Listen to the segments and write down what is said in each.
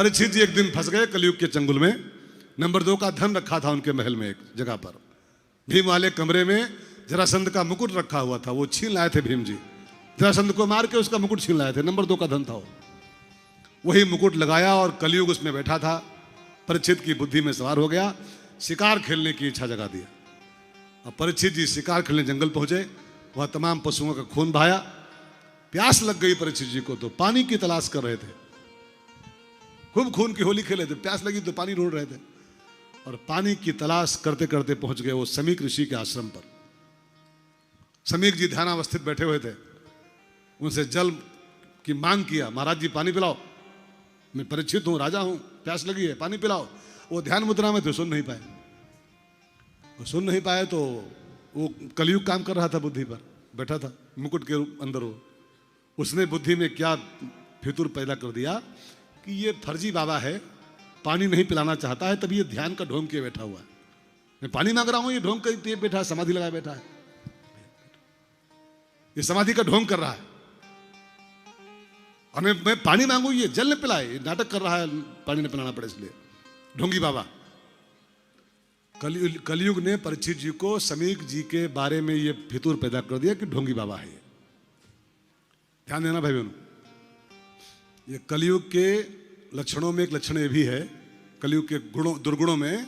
परीक्षित जी एक दिन फंस गए कलयुग के चंगुल में। नंबर 2 का धन रखा था उनके महल में एक जगह पर। भीम वाले कमरे में जरासंध का मुकुट रखा हुआ था, वो छीन लाए थे भीम जी। जरासंध को मार के उसका मुकुट छीन लाए थे। नंबर 2 का धन था वो। वही मुकुट लगाया और कलयुग उसमें बैठा था। परीक्षित की बुद्धि में सवार हो गया, शिकार खेलने की इच्छा जगा दिया। अब परीक्षित जी शिकार खेलने जंगल पहुंचे। वह तमाम पशुओं का खून बहाया। प्यास लग गई परीक्षित जी को, तो पानी की तलाश कर रहे थे। खूब खून की होली खेले थे, प्यास लगी तो पानी ढूंढ रहे थे। और पानी की तलाश करते करते पहुंच गए वो समीक ऋषि के आश्रम पर। समीक जी ध्यानावस्थित बैठे हुए थे। उनसे जल की मांग किया, महाराज जी पानी पिलाओ, मैं परीक्षित हूं, राजा हूं, प्यास लगी है, पानी पिलाओ। वो ध्यान मुद्रा में थे, सुन नहीं पाए। वो सुन नहीं पाए तो वो कलयुग काम कर रहा था, बुद्धि पर बैठा था मुकुट के अंदर। वो उसने बुद्धि में क्या फितूर पैदा कर दिया कि ये फर्जी बाबा है, पानी नहीं पिलाना चाहता है, तभी ये ध्यान का ढोंग किए बैठा हुआ है। मैं पानी मांग रहा हूं, ये ढोंग करके बैठा है, समाधि लगाए बैठा है। ये समाधि का ढोंग कर रहा है। और मैं पानी मांगू, ये जल न पिलाए, नाटक कर रहा है, पानी न पिलाना पड़े इसलिए। ढोंगी बाबा। कलयुग ने परीक्षित जी को समीक जी के बारे में ये फितूर पैदा कर दिया कि ढोंगी बाबा है ये। ध्यान देना भाई बहनों, ये कलयुग के लक्षणों में एक लक्षण ये भी है, कलयुग के गुणों दुर्गुणों में,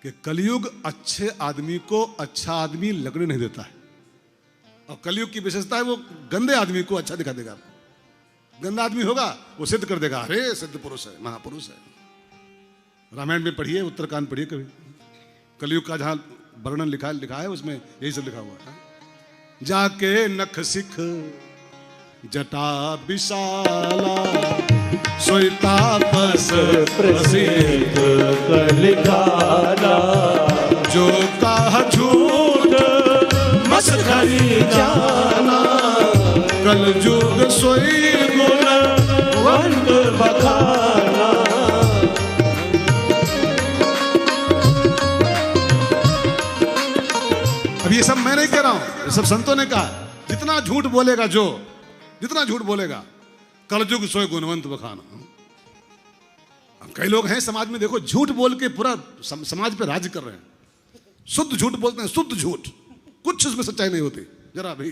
कि कलयुग अच्छे आदमी को अच्छा आदमी लगने नहीं देता है। और कलयुग की विशेषता है वो गंदे आदमी को अच्छा दिखा देगा। गंदा आदमी होगा वो सिद्ध कर देगा, अरे सिद्ध पुरुष है, महापुरुष है। रामायण में पढ़िए, उत्तरकांड पढ़िए कभी। कलयुग का जहां वर्णन लिखा है उसमें यही सब लिखा हुआ है। जाके नख सिख जटा विशाला सोई तापस प्रसिद्ध कलिकाला, जो कहा झूठ मसखरी जाना, कल युग सोई गुण वंद बखाना। अब ये सब मैं नहीं कह रहा हूं, ये सब संतों ने कहा। जितना झूठ बोलेगा, जितना झूठ बोलेगा, कलयुग सोए गुणवंत बखाना। कई लोग हैं समाज में, देखो झूठ बोल के पूरा समाज पे राज कर रहे हैं। शुद्ध झूठ बोलते हैं, शुद्ध झूठ, कुछ उसमें सच्चाई नहीं होती जरा भी।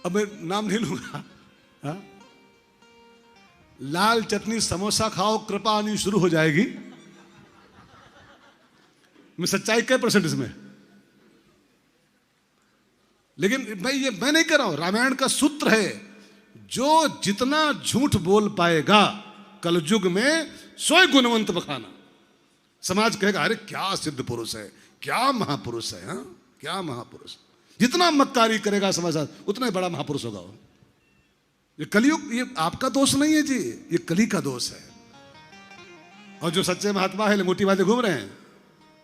अब मैं नाम नहीं लूंगा। हा? लाल चटनी समोसा खाओ, कृपा आनी शुरू हो जाएगी। मैं सच्चाई क्या % इसमें? लेकिन मैं नहीं कर रहा हूं, रामायण का सूत्र है, जो जितना झूठ बोल पाएगा कलयुग में सोए गुणवंत बखाना। समाज कहेगा अरे क्या सिद्ध पुरुष है, क्या महापुरुष है, हा? क्या महापुरुष। जितना मक्कारी करेगा समाज उतना बड़ा महापुरुष होगा वो। ये कलयुग, ये आपका दोष नहीं है जी, ये कली का दोष है। और जो सच्चे महात्मा है लंगोटी वाले घूम रहे हैं,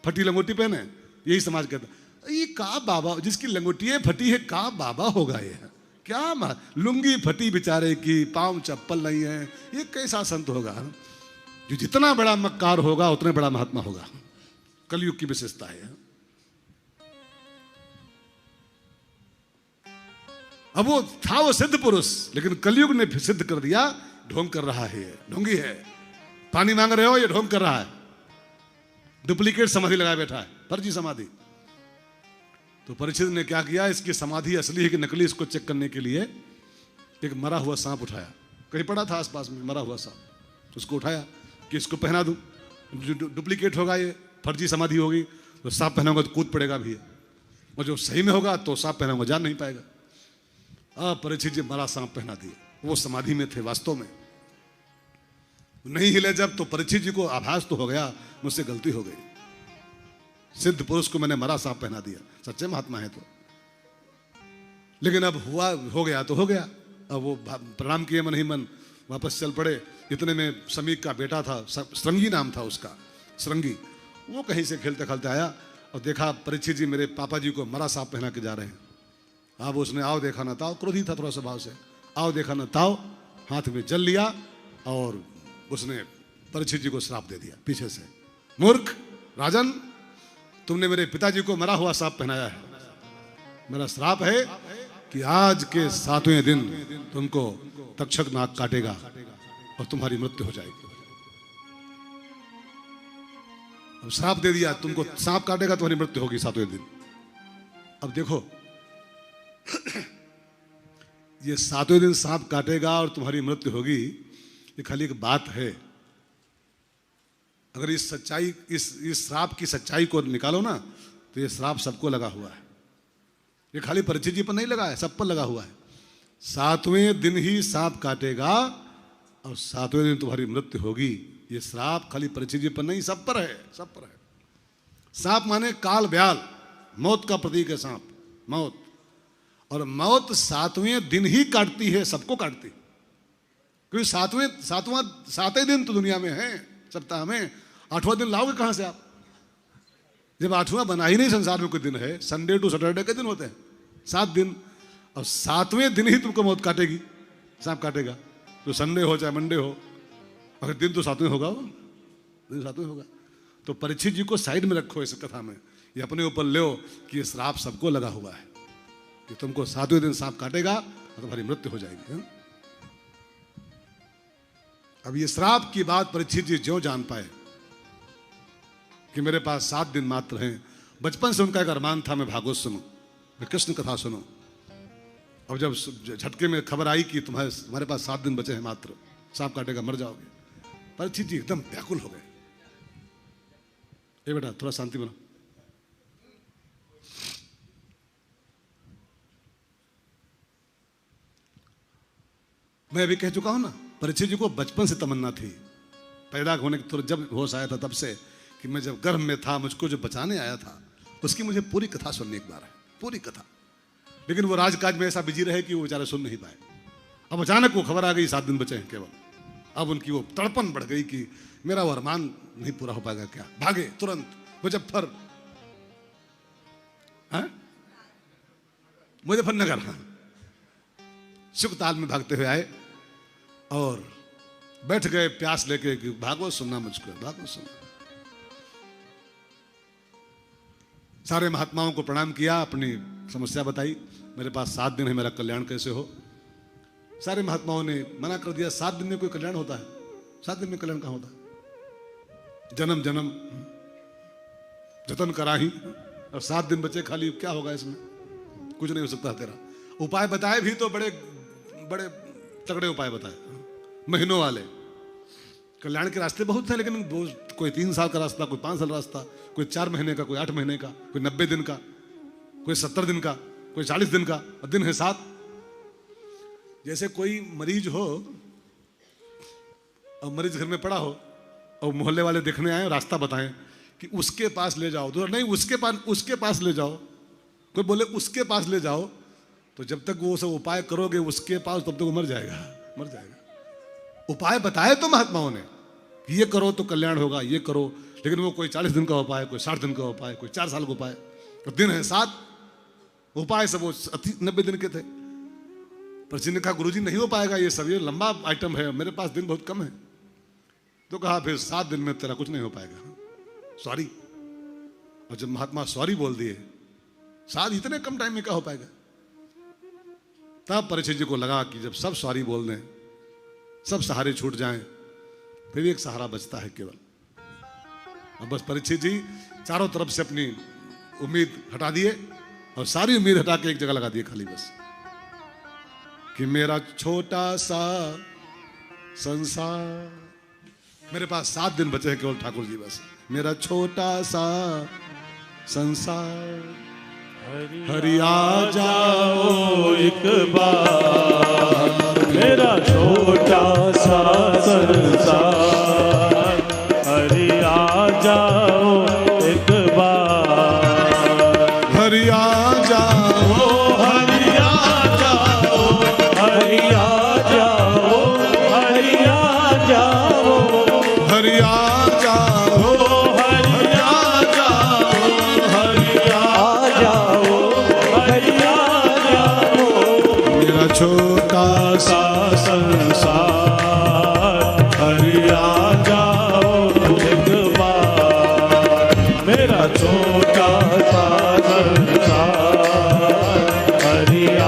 फटी लंगोटी पहने, यही समाज कहता ये का बाबा, जिसकी लंगोटी फटी है का बाबा होगा ये, क्या लुंगी फटी बेचारे की, पांव चप्पल नहीं है, ये कैसा संत होगा। जो जितना बड़ा मक्कार होगा उतना बड़ा महात्मा होगा। कलयुग की विशेषता है। अब वो था वो सिद्ध पुरुष, लेकिन कलयुग ने सिद्ध कर दिया ढोंग कर रहा है, ढोंगी है। पानी मांग रहे हो, ये ढोंग कर रहा है, डुप्लीकेट समाधि लगाए बैठा है, फर्जी समाधि। तो परीक्षित ने क्या किया, इसकी समाधि असली है कि नकली, इसको चेक करने के लिए एक मरा हुआ सांप उठाया। कहीं पड़ा था आसपास में मरा हुआ सांप, उसको उठाया कि इसको पहना दूं, डुप्लीकेट होगा, ये फर्जी समाधि होगी, तो सांप पहनाऊंगा तो कूद पड़ेगा भी है, और जो सही में होगा तो सांप पहनाऊंगा जान नहीं पाएगा। अब परीक्षित जी मरा सांप पहना दिए। वो समाधि में थे वास्तव में, नहीं हिले जब, तो परीक्षित जी को आभास तो हो गया मुझसे गलती हो गई, सिद्ध पुरुष को मैंने मरा सांप पहना दिया, सच्चे महात्मा है तो। लेकिन अब हुआ, हो गया तो हो गया। अब वो प्रणाम किए मन ही मन वापस चल पड़े। इतने में समीक का बेटा था, श्रृंगी नाम था उसका, श्रृंगी, वो कहीं से खेलते खेलते आया और देखा परीक्षित जी मेरे पापा जी को मरा सांप पहना के जा रहे हैं। अब उसने आओ देखा न ताओ, क्रोधी था थोड़ा स्वभाव से, आओ देखा न ताओ, हाथ में जल लिया और उसने परीक्षित जी को श्राप दे दिया पीछे से, मूर्ख राजन, तुमने मेरे पिताजी को मरा हुआ सांप पहनाया है, मेरा श्राप है कि आज के 7वें दिन तुमको तक्षक नाग काटेगा और तुम्हारी मृत्यु हो जाएगी। अब श्राप दे दिया, तुमको सांप काटेगा तुम्हारी मृत्यु होगी 7वें दिन। अब देखो ये 7वें दिन सांप काटेगा और तुम्हारी मृत्यु होगी, ये खाली एक बात है। अगर इस सच्चाई, इस श्राप की सच्चाई को निकालो ना, तो ये श्राप सबको लगा हुआ है। ये खाली परीक्षित जी पर नहीं लगा है, सब पर लगा हुआ है। 7वें दिन ही सांप काटेगा और 7वें दिन तुम्हारी मृत्यु होगी। ये श्राप खाली परीक्षित जी पर नहीं, सब पर है, सब पर है। सांप माने काल ब्याल, मौत का प्रतीक है सांप, मौत। और मौत 7वें दिन ही काटती है, सबको काटती है। क्योंकि 7वें दिन तो दुनिया में है, सप्ताह में। 8वां दिन लाओगे कहां से आप, जब 8वां बना ही नहीं संसार में कोई दिन है। संडे टू सैटरडे के दिन होते हैं 7 दिन, और 7वें दिन ही तुमको मौत काटेगी, सांप काटेगा। तो संडे हो चाहे मंडे हो, अगर दिन तो 7वें होगा, वो दिन 7वें होगा। तो परीक्षित जी को साइड में रखो इस कथा में, ये अपने ऊपर लो कि ये श्राप सबको लगा हुआ है कि तुमको 7वें दिन सांप काटेगा और तुम्हारी मृत्यु हो जाएगी। अब ये श्राप की बात परीक्षित जी ज्यों जान पाए कि मेरे पास 7 दिन मात्र हैं। बचपन से उनका एक अरमान था मैं भागवत सुनूं, मैं कृष्ण कथा सुनूं। अब जब झटके में खबर आई कि तुम्हारे पास 7 दिन बचे हैं मात्र, सांप काटेगा, मर जाओगे, परीक्षित जी एकदम व्याकुल हो गए। ए बेटा थोड़ा शांति बना। मैं अभी कह चुका हूं ना, परीक्षित जी को बचपन से तमन्ना थी, पैदा होने के तुरंत जब होश आया था तब से, कि मैं जब गर्भ में था मुझको जो बचाने आया था उसकी मुझे पूरी कथा सुनने एक बार है, पूरी कथा। लेकिन वो राजकाज में ऐसा बिजी रहे कि वो बेचारे सुन नहीं पाए। अब अचानक वो खबर आ गई 7 दिन बचे हैं केवल। अब उनकी वो तड़पन बढ़ गई कि मेरा वो अरमान नहीं पूरा हो पाएगा क्या। भागे तुरंत मुजफ्फरनगर, सुखताल में भागते हुए आए और बैठ गए प्यास लेके कि भागवत सुनना मुझको, भागवत सुनना। सारे महात्माओं को प्रणाम किया, अपनी समस्या बताई, मेरे पास 7 दिन है, मेरा कल्याण कैसे हो। सारे महात्माओं ने मना कर दिया, 7 दिन में कोई कल्याण होता है? 7 दिन में कल्याण कहां होता है? जन्म जन्म जतन करा ही, और 7 दिन बचे खाली, क्या होगा इसमें? कुछ नहीं हो सकता तेरा। उपाय बताए भी तो बड़े बड़े तगड़े उपाय बताए, महीनों वाले। कल्याण के रास्ते बहुत थे, लेकिन कोई 3 साल का रास्ता, कोई 5 साल रास्ता, कोई 4 महीने का, कोई 8 महीने का, कोई 90 दिन का, कोई 70 दिन का, कोई 40 दिन का, और दिन है 7। जैसे कोई मरीज हो और मरीज घर में पड़ा हो और मोहल्ले वाले देखने आए, रास्ता बताएं कि उसके पास ले जाओ, तो नहीं उसके पास ले जाओ, कोई बोले उसके पास ले जाओ, तो जब तक वो सब उपाय करोगे उसके पास, तब तक वो मर जाएगा, मर जाएगा। उपाय बताए तो महात्माओं ने, ये करो तो कल्याण होगा, ये करो, लेकिन वो कोई 40 दिन का उपाय, कोई 60 दिन का उपाय, कोई 4 साल का उपाय, और दिन है 7। उपाय सब वो 90 दिन के थे। पर जिन्होंने कहा गुरुजी नहीं हो पाएगा ये सब, ये लंबा आइटम है, मेरे पास दिन बहुत कम है, तो कहा फिर 7 दिन में तेरा कुछ नहीं हो पाएगा, सॉरी। और जब महात्मा सॉरी बोल दिए, 7 इतने कम टाइम में क्या हो पाएगा? तब परीक्षित जी को लगा कि जब सब सॉरी बोल दें, सब सहारे छूट जाएं, फिर एक सहारा बचता है केवल। और बस परीक्षित जी चारों तरफ से अपनी उम्मीद हटा दिए और सारी उम्मीद हटा के एक जगह लगा दिए खाली, बस कि मेरा छोटा सा संसार, मेरे पास 7 दिन बचे हैं केवल ठाकुर जी, बस मेरा छोटा सा संसार। हरि आ जाओ एक बार, मेरा छोटा सा संसार। हरि आ जाओ एक बार, हरि आ जाओ, हरि आ जाओ, हरि आ जाओ, हरि आ जाओ, हरि आ जाओ, हरि आ जाओ, हरि आ जाओ, हरि आ जाओ। मेरा छोटा सा संसार, हरि आ जाओ एक बार, मेरा छोटा सा संसार। हरि आ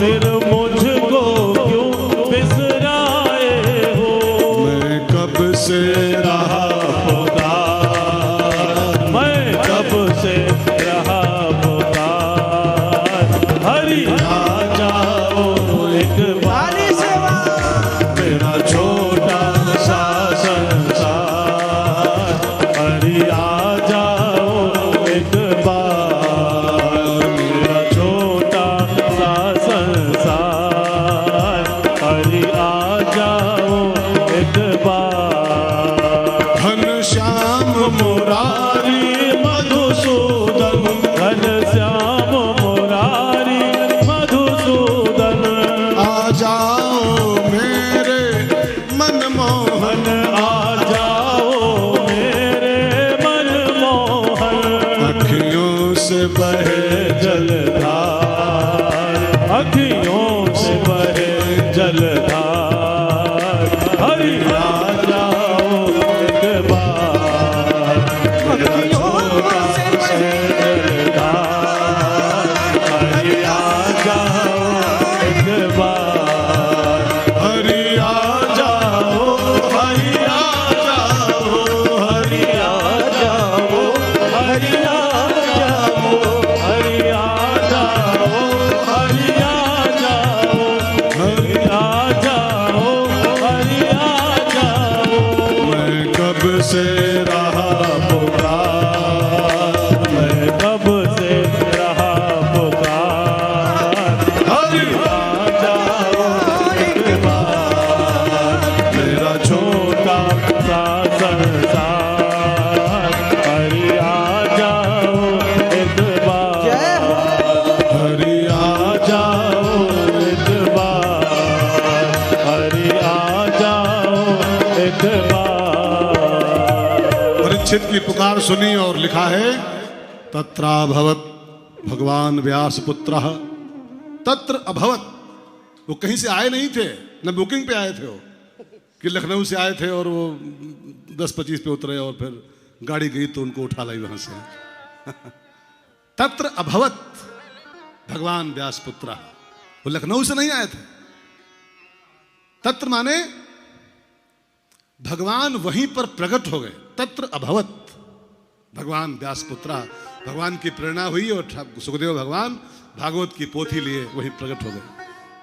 फिर मुझको क्यों बिसराए हो। मैं कब से रहा पुकार, मैं कब से रहा पुकार। हरि आ जाओ एक बार, मेरा छोटा सा संसार। हरि आ जाओ एक बार, मेरा छोटा सा संसार। हरि आ जाओ एक बार। घनश्याम मुरारी मधुसूदन, घनश्याम मुरारी मधुसूदन। आ जाओ मेरे मनमोहन, आ जाओ मेरे मनमोहन। अखियों से बहे जलधार, अखियों से बहे जलधार। हरि आ जाओ एक बार, अखियों से बहे जलधार। हरि आ जाओ एक बार, हरि आ जाओ, हरि आ जाओ, हरि आ जाओ, हरि आ जाओ, हरि आ जाओ, हरि आ जाओ, हरि आ जाओ, हरि आ जाओ। मैं कब से रहा पुकार, मैं कब से रहा पुकार। हरि आ जाओ एक बार, मेरा छोटा सा संसार। हरि आ जाओ एक बार, हरि आ जाओ एक बार, हरि आ जाओ एक बार। परीक्षित की पुकार सुनी और लिखा है तत्राभवत भगवान व्यास पुत्र तत्र अभवत। वो कहीं से आए नहीं थे, न बुकिंग पे आए थे, वो कि लखनऊ से आए थे और वो 10-25 पे उतरे और फिर गाड़ी गई तो उनको उठा लाई वहां से। तत्र अभवत भगवान व्यास पुत्र, वो लखनऊ से नहीं आए थे। तत्र माने भगवान वहीं पर प्रकट हो गए। तत्र अभवत भगवान व्यास पुत्र, भगवान की प्रेरणा हुई और सुखदेव भगवान भागवत की पोथी लिए वहीं प्रकट हो गए।